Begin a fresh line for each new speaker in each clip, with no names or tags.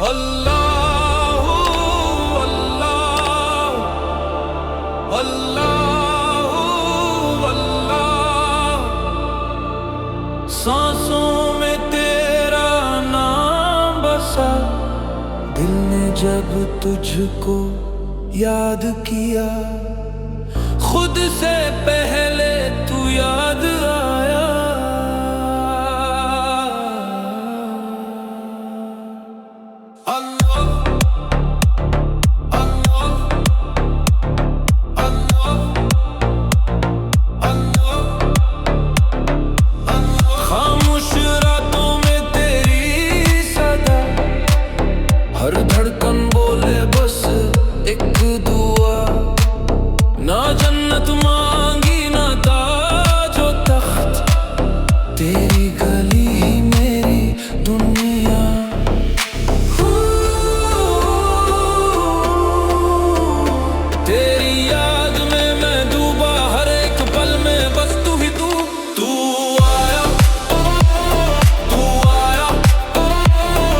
अल्लाह अल्लाह अल्लाह अल्लाह। सांसों में तेरा नाम बसा, दिल ने जब तुझको याद किया, खुद से पहले तू याद आया। हर धड़कन बोले बस एक दुआ, ना जन्नत मांगी ना ताजो तख्त, तेरी गली ही मेरी दुनिया। तेरी याद में मैं डूबा, हर एक पल में बस तू ही तू। तू आया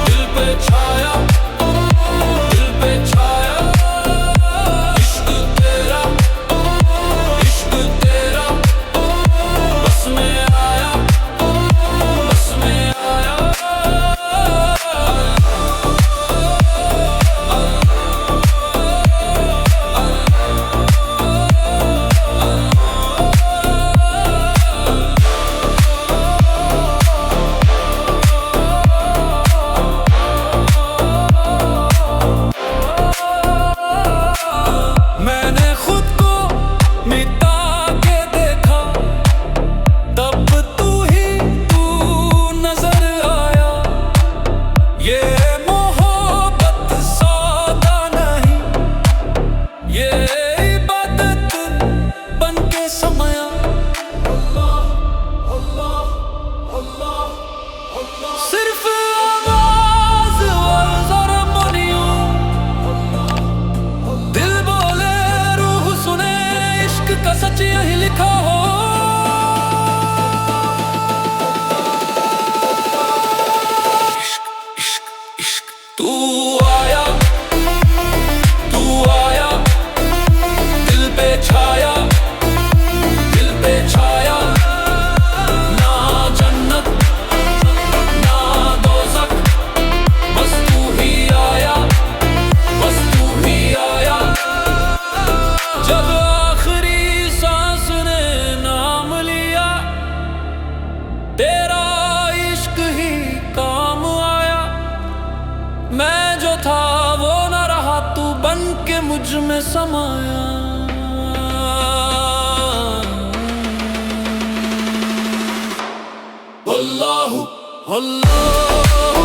दिल पे छाया, सिर्फ आवाज और ज़रा-मुनियों, दिल बोले रूह सुने, इश्क का सच यही लिखा हो। इश्क इश्क इश्क। तू आया दिल पे छाया, दिल पे छाया। तेरा इश्क ही काम आया, मैं जो था वो न रहा, तू बन के मुझ में समाया। अल्लाह अल्लाह।